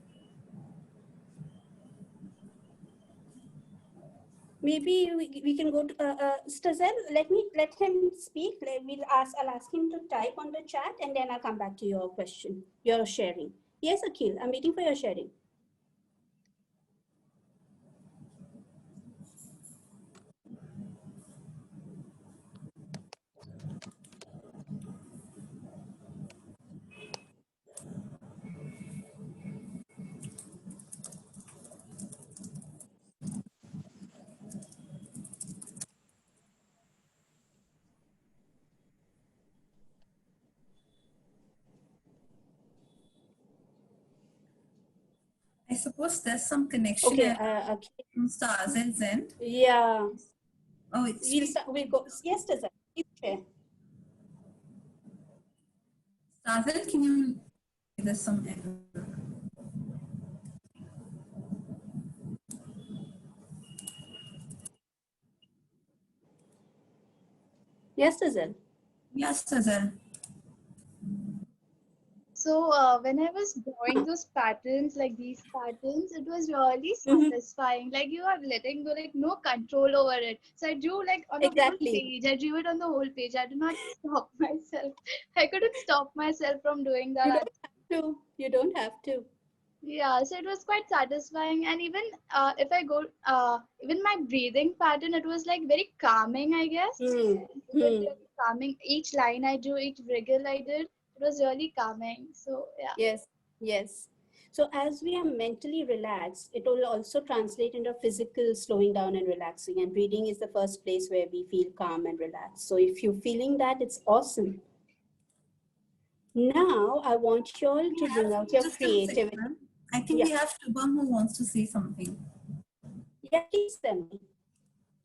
Maybe we can go to Stazel. Let him speak. I'll ask him to type on the chat, and then I'll come back to your question, your sharing. Yes, Akhil, I'm waiting for your sharing. I suppose there's some connection from Stazel's end. Yeah. Oh, it's we'll go. Yes, Stazel, please share. Stazel, can you? There's some error. Yes, Stazel. Yes, Stazel. So when I was drawing those patterns, like these patterns, it was really satisfying. Like you are letting go, like no control over it. So I drew like on the whole page. I drew it on the whole page. I did not stop myself. I couldn't stop myself from doing that. You don't have to. You don't have to. Yeah, so it was quite satisfying, and even if I go, even my breathing pattern, it was like very calming, I guess. It was really calming. Each line I drew, each wriggle I did, it was really calming. So yeah. Yes, yes. So as we are mentally relaxed, it will also translate into physical slowing down and relaxing. And breathing is the first place where we feel calm and relaxed. So if you're feeling that, it's awesome. Now I want you all to bring out your creativity. I think we have Shubham who wants to say something. Yeah, please tell me.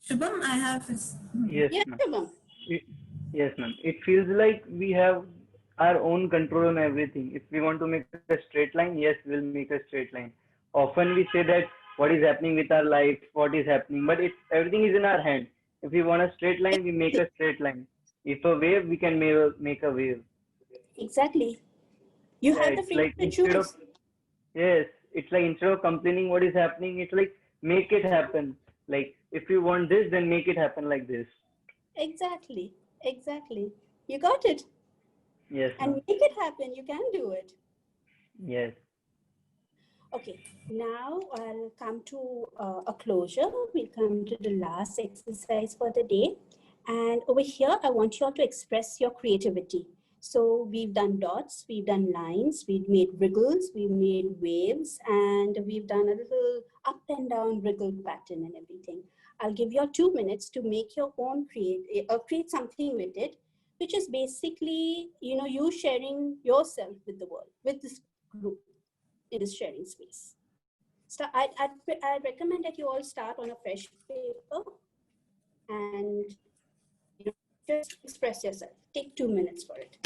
Shubham, I have his. Yes, Yeah, ma'am. Shubham. Yes, ma'am. It feels like we have our own control on everything. If we want to make a straight line, yes, we'll make a straight line. Often we say that what is happening with our life, what is happening, but everything is in our hand. If we want a straight line, we make a straight line. If a wave, we can make a wave. Exactly. You have the freedom to choose. Yes, it's like instead of complaining what is happening, it's like make it happen. Like if you want this, then make it happen like this. Exactly. Exactly. You got it. Yes, and ma'am. make it happen. You can do it. Yes. Okay, now I'll come to a closure. We'll come to the last exercise for the day. And over here, I want you all to express your creativity. So we've done dots, we've done lines, we've made wriggles, we've made waves, and we've done a little up and down wriggle pattern and everything. I'll give you all 2 minutes to make your own create something with it, which is basically, you sharing yourself with the world, with this group in this sharing space. So I'd recommend that you all start on a fresh paper and just express yourself. Take 2 minutes for it.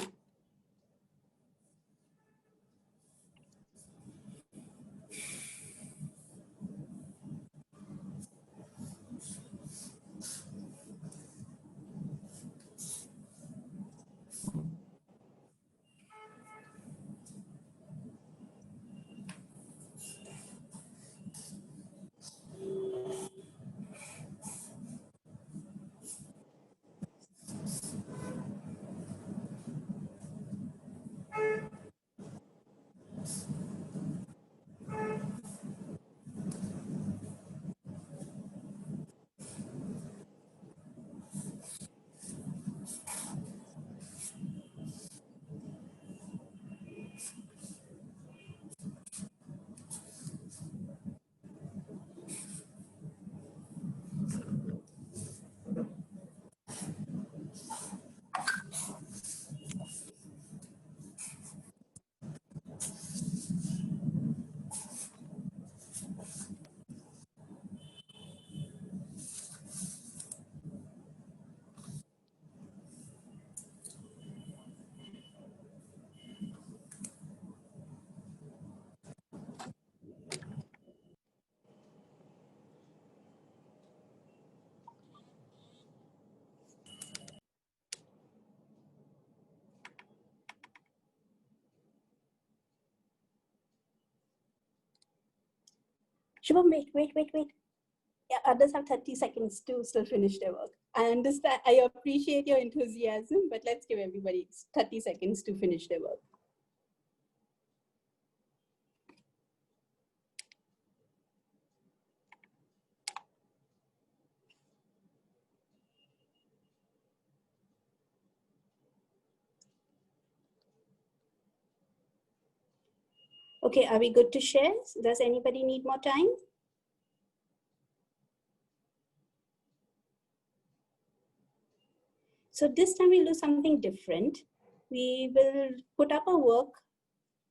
Shubham, wait. Yeah, others have 30 seconds to still finish their work. I understand. I appreciate your enthusiasm, but let's give everybody 30 seconds to finish their work. Okay, are we good to share? Does anybody need more time? So this time we'll do something different. We will put up our work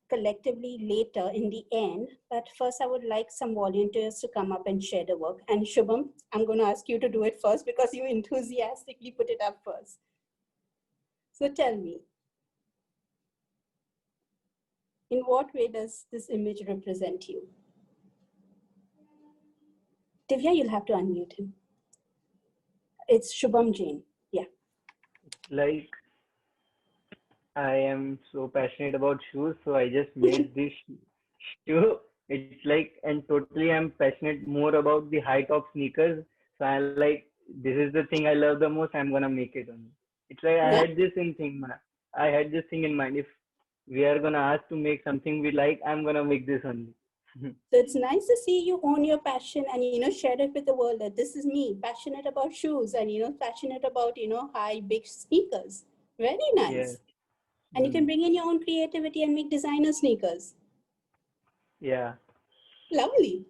collectively later in the end, but first I would like some volunteers to come up and share the work. And Shubham, I'm going to ask you to do it first because you enthusiastically put it up first. So tell me, in what way does this image represent you? Divya, you'll have to unmute him. It's Shubham Jain. Yeah. Like, I am so passionate about shoes, so I just made this shoe. It's like, and totally I'm passionate more about the high top sneakers. So I like, this is the thing I love the most. I'm gonna make it only. It's like I had this I had this thing in mind. If we are gonna ask to make something we like, I'm gonna make this only. So it's nice to see you own your passion and, share it with the world that this is me, passionate about shoes and, passionate about, high, big sneakers. Very nice. Yes. And you can bring in your own creativity and make designer sneakers. Yeah. Lovely.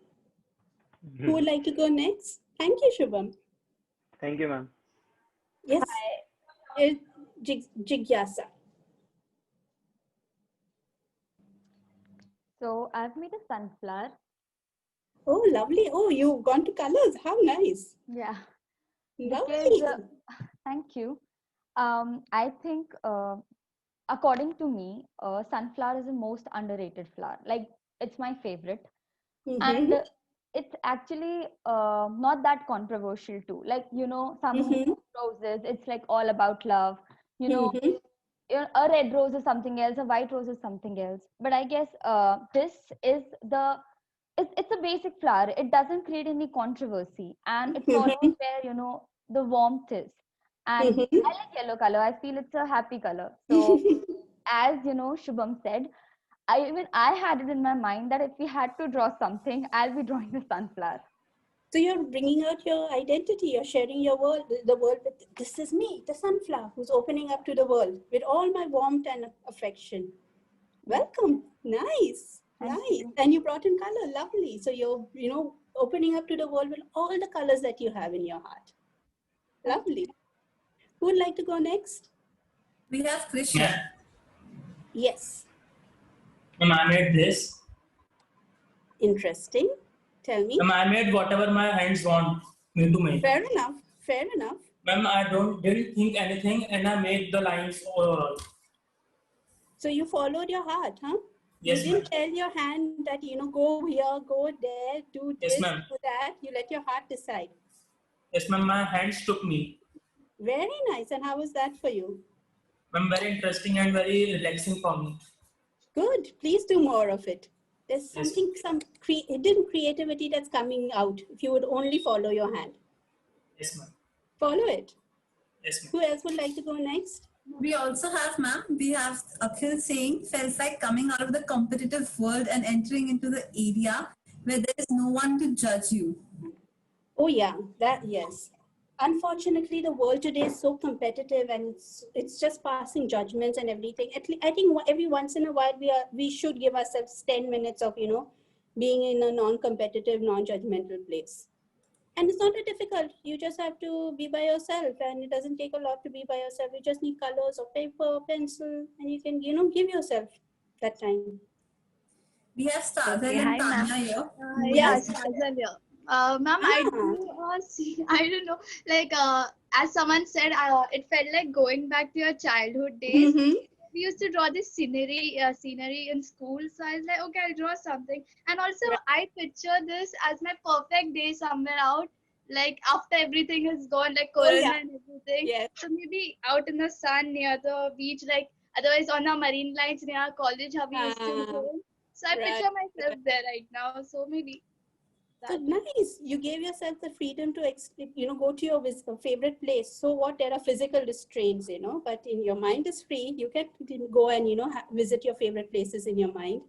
Who would like to go next? Thank you, Shubham. Thank you, ma'am. Yes. Jigyasa. So I've made a sunflower. Oh, lovely. Oh, you've gone to colors. How nice. Yeah. Lovely. Because, thank you. I think, according to me, sunflower is the most underrated flower. Like, it's my favorite. And it's actually not that controversial too. Like, some roses, it's like all about love. A red rose is something else, a white rose is something else. But I guess this is it's a basic flower. It doesn't create any controversy, and it follows where the warmth is. And I like yellow color. I feel it's a happy color. So as Shubham said, I had it in my mind that if we had to draw something, I'll be drawing the sunflower. So you're bringing out your identity. You're sharing your world, the world with, this is me, the sunflower, who's opening up to the world with all my warmth and affection. Welcome. Nice. Nice. And you brought in color. Lovely. So you're, opening up to the world with all the colors that you have in your heart. Lovely. Who would like to go next? We have Krishna. Yes. I made this. Interesting. Tell me. I made whatever my hands want me to make. Fair enough. Fair enough. Ma'am, I didn't think anything and I made the lines overall. So you followed your heart, huh? Yes, you didn't tell your hand that, go here, go there, do this, yes, ma'am. do that. You let your heart decide. Yes, ma'am. My hands took me. Very nice. And how was that for you? Ma'am, very interesting and very relaxing for me. Good. Please do more of it. There's something, some hidden creativity that's coming out if you would only follow your hand. Yes, ma'am. Follow it. Yes, ma'am. Who else would like to go next? We also have, ma'am, we have Akhil saying, felt like coming out of the competitive world and entering into the area where there is no one to judge you. Oh yeah, yes. Unfortunately, the world today is so competitive and it's just passing judgments and everything. I think every once in a while we should give ourselves 10 minutes of, being in a non-competitive, non-judgmental place. And it's not that difficult. You just have to be by yourself, and it doesn't take a lot to be by yourself. You just need colors or paper, pencil, and you can, give yourself that time. We have Sazal and Tanya here. Yes, Sazal here. Ma'am, I don't know, like as someone said, it felt like going back to your childhood days. We used to draw this scenery in school, so I was like, okay, I'll draw something. And also, I picture this as my perfect day somewhere out, like after everything has gone, like Corona and everything. Yes. So maybe out in the sun near the beach, like otherwise on the marine lines near our college, how we used to go. So I picture myself there right now. So maybe. So nice. You gave yourself the freedom to, go to your favorite place. So what? There are physical restraints, but in your mind is free. You can go and, visit your favorite places in your mind.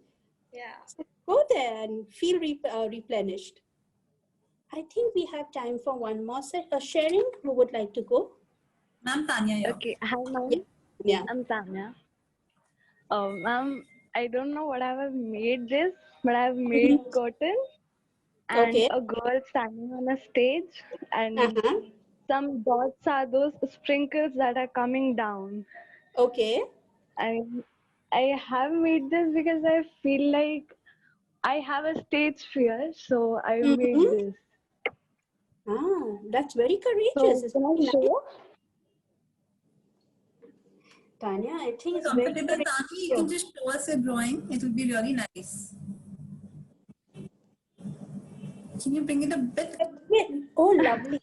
Yeah. So go there and feel replenished. I think we have time for one more sharing. Who would like to go? Ma'am Tanya here. Okay, hi ma'am. Yeah. I'm Tanya. Ma'am, I don't know what I have made this, but I have made curtains and a girl standing on a stage, and some dots are those sprinkles that are coming down. Okay. And I have made this because I feel like I have a stage fear, so I made this. Ah, that's very courageous. So can I show? Tanya, I think it's very Comfortable, Tanya, you can just show us your drawing. It will be really nice. Can you bring it a bit? Oh, lovely.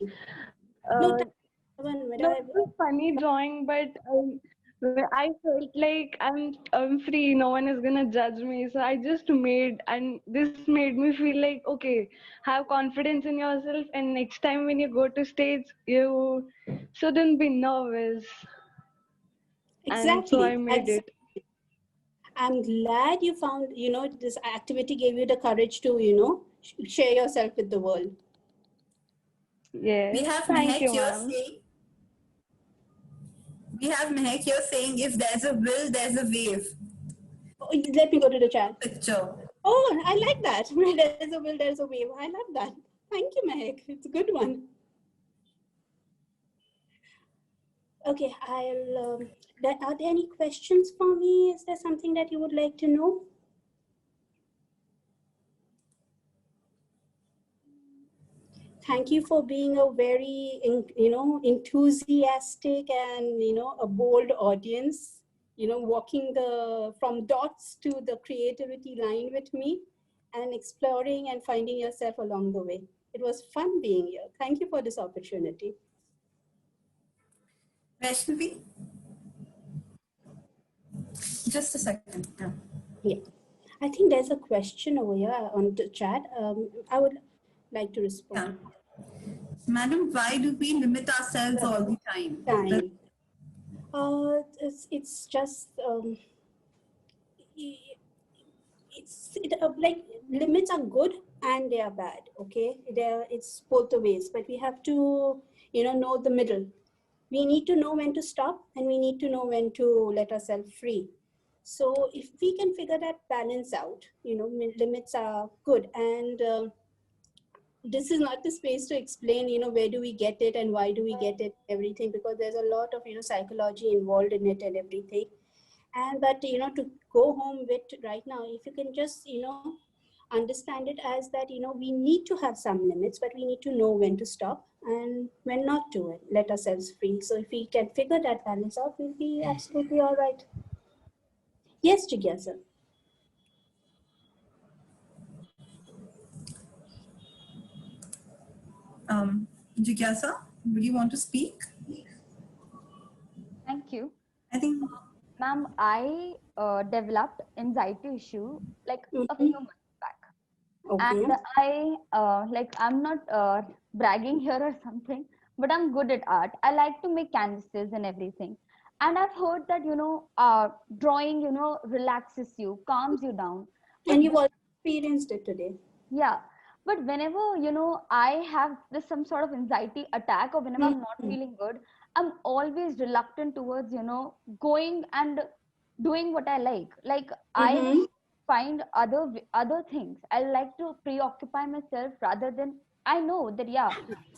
No, it's a funny drawing, but I felt like I'm free. No one is gonna judge me, so I just made, and this made me feel like, okay, have confidence in yourself, and next time when you go to stage, you shouldn't be nervous. Exactly. And so I made it. I'm glad you found, this activity gave you the courage to, share yourself with the world. Yes. We have Thank you, Mehak here ma'am. saying, if there's a will, there's a wave. Oh, let me go to the chat. Picture. Oh, I like that. Where there's a will, there's a wave. I love that. Thank you, Mehak. It's a good one. Okay, are there any questions for me? Is there something that you would like to know? Thank you for being a very, enthusiastic and, a bold audience, walking from dots to the creativity line with me and exploring and finding yourself along the way. It was fun being here. Thank you for this opportunity. Vaishnavi? Just a second. Yeah. I think there's a question over here on the chat. I would like to respond. Yeah. Madam, why do we limit ourselves all the time? It's just like limits are good and they are bad. Okay, it's both the ways, but we have to know the middle. We need to know when to stop and we need to know when to let ourselves free. So if we can figure that balance out, limits are good. And this is not the space to explain, where do we get it and why do we get it, everything, because there's a lot of, psychology involved in it and everything. But, to go home with right now, if you can just, understand it as that, we need to have some limits, but we need to know when to stop and when not to let ourselves free. So if we can figure that balance out, we'll be absolutely all right. Yes, Jigyasa. Jigyasa, would you want to speak? Thank you. I think, ma'am, I developed anxiety issue like a few months back. Okay. And I'm not bragging here or something, but I'm good at art. I like to make canvases and everything. And I've heard that, drawing, relaxes you, calms you down. And you've also experienced it today. Yeah. But whenever, I have some sort of anxiety attack, or whenever I'm not feeling good, I'm always reluctant towards, going and doing what I like. Like I find other things. I like to preoccupy myself rather than, I know that, yeah,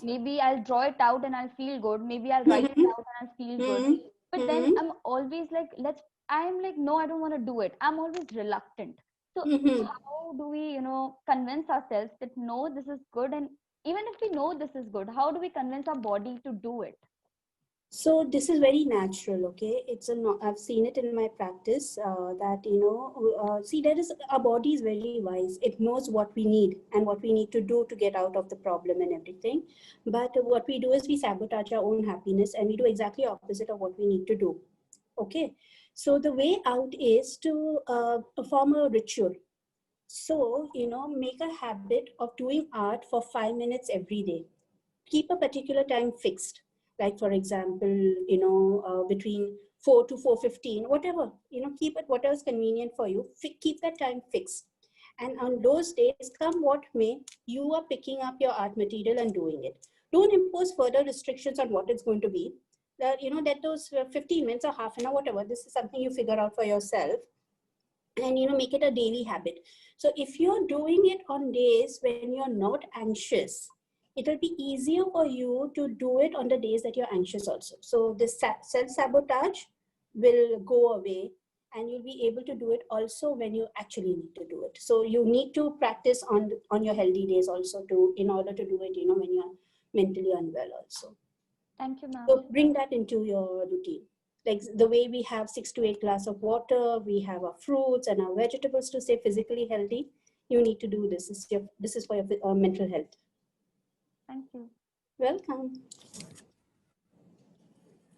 maybe I'll draw it out and I'll feel good. Maybe I'll write it out and I'll feel good. But then I'm always like, I'm like, no, I don't want to do it. I'm always reluctant. So how do we, convince ourselves that no, this is good? And even if we know this is good, how do we convince our body to do it? So this is very natural, okay? I've seen it in my practice that, see, our body is very wise. It knows what we need and what we need to do to get out of the problem and everything. But what we do is we sabotage our own happiness and we do exactly opposite of what we need to do, okay? So the way out is to perform a ritual. So, make a habit of doing art for 5 minutes every day. Keep a particular time fixed. Like, for example, between 4 to 4:15, whatever, keep it whatever's convenient for you. Keep that time fixed. And on those days, come what may, you are picking up your art material and doing it. Don't impose further restrictions on what it's going to be. That those 15 minutes or half an hour, whatever, this is something you figure out for yourself, and make it a daily habit. So if you're doing it on days when you're not anxious, it will be easier for you to do it on the days that you're anxious also. So this self-sabotage will go away, and you'll be able to do it also when you actually need to do it. So you need to practice on your healthy days also in order to do it, when you're mentally unwell also. Thank you, ma'am. So bring that into your routine. Like the way we have 6 to 8 glasses of water, we have our fruits and our vegetables to stay physically healthy. You need to do this. This is for your mental health. Thank you. Welcome.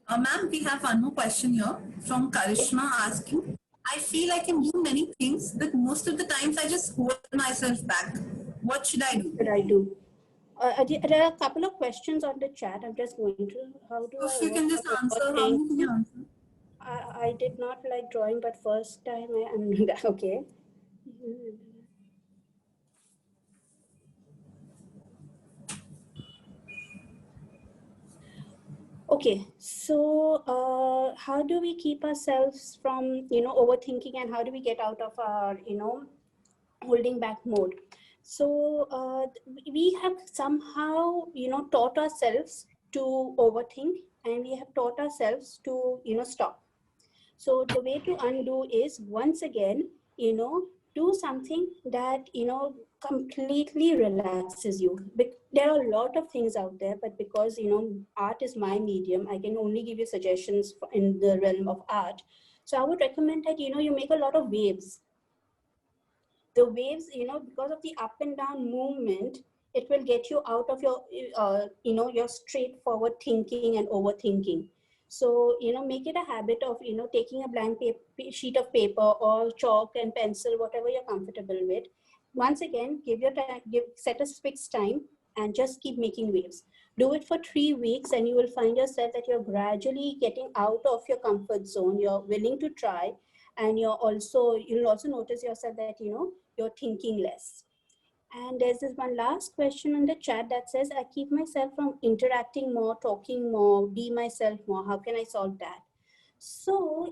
Ma'am, we have one more question here from Karishma asking, I feel I can do many things, but most of the times I just hold myself back. What should I do? There are a couple of questions on the chat. I'm just going to, how do If I you can just answer, how many can you answer? I did not like drawing, but first time I am okay. Okay, so how do we keep ourselves from overthinking, and how do we get out of our holding back mode? So we have somehow taught ourselves to overthink, and we have taught ourselves to stop. So the way to undo is, once again, do something that completely relaxes you. There are a lot of things out there, but because art is my medium, I can only give you suggestions in the realm of art. So I would recommend that you make a lot of waves. The waves, because of the up and down movement, it will get you out of your your straightforward thinking and overthinking. So make it a habit of taking a blank sheet of paper or chalk and pencil, whatever you're comfortable with. Once again, set a fixed time and just keep making waves. Do it for 3 weeks, and you will find yourself that you're gradually getting out of your comfort zone. You're willing to try, and you'll also notice yourself that you're thinking less. And there's this one last question in the chat that says, I keep myself from interacting more, talking more, be myself more. How can I solve that? So,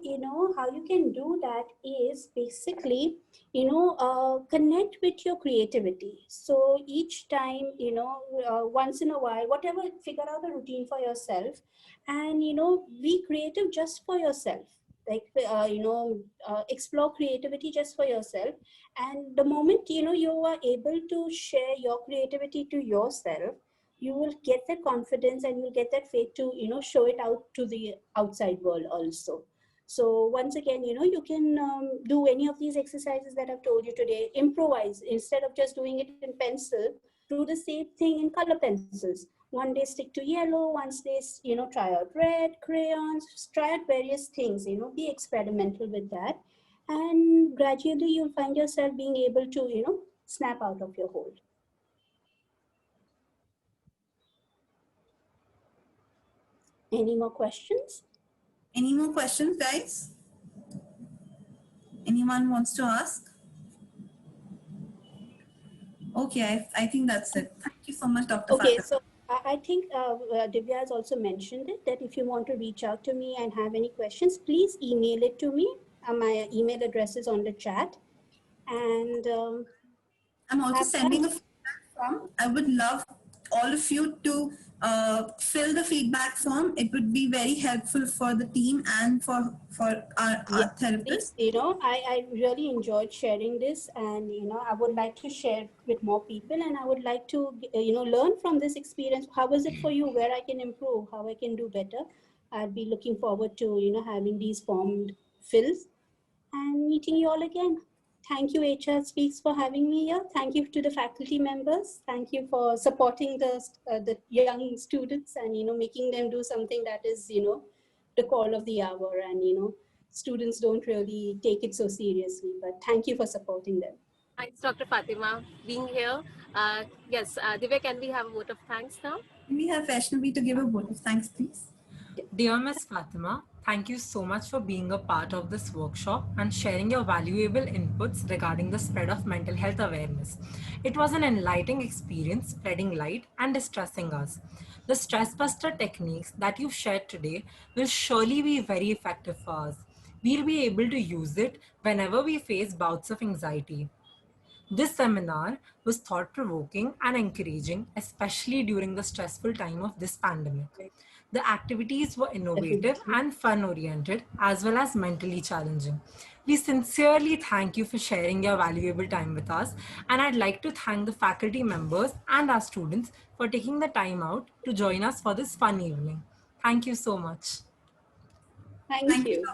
how you can do that is basically, connect with your creativity. So each time, once in a while, whatever, figure out a routine for yourself, and, be creative just for yourself. Like, explore creativity just for yourself. And the moment, you are able to share your creativity to yourself, you will get that confidence, and you'll get that faith to show it out to the outside world also. So once again, you can do any of these exercises that I've told you today. Improvise. Instead of just doing it in pencil, do the same thing in color pencils. One day stick to yellow, one day try out red, crayons, try out various things. Be experimental with that, and gradually you'll find yourself being able to snap out of your hold. Any more questions? Any more questions, guys? Anyone wants to ask? Okay, I think that's it. Thank you so much, Dr. Okay, Fatima. so I think Divya has also mentioned it, that if you want to reach out to me and have any questions, please email it to me. My email address is on the chat. And I'm also sending a feedback form. I would love all of you to fill the feedback form. It would be very helpful for the team and for our therapists. I really enjoyed sharing this, and I would like to share with more people, and I would like to learn from this experience. How was it for you? Where I can improve? How I can do better? I'd be looking forward to having these formed fills and meeting you all again. Thank you, HR Speaks, for having me here. Thank you to the faculty members. Thank you for supporting the young students, and making them do something that is the call of the hour, and students don't really take it so seriously. But thank you for supporting them. Thanks, Dr. Fatima, being here. Yes, Divya, can we have a vote of thanks now? We have Vaishnavi to give a vote of thanks, please. Dear Miss Fatima, thank you so much for being a part of this workshop and sharing your valuable inputs regarding the spread of mental health awareness. It was an enlightening experience, spreading light and distressing us. The stress buster techniques that you've shared today will surely be very effective for us. We'll be able to use it whenever we face bouts of anxiety. This seminar was thought provoking and encouraging, especially during the stressful time of this pandemic. The activities were innovative and fun oriented, as well as mentally challenging. We sincerely thank you for sharing your valuable time with us, and I'd like to thank the faculty members and our students for taking the time out to join us for this fun evening. Thank you so much. Thank you.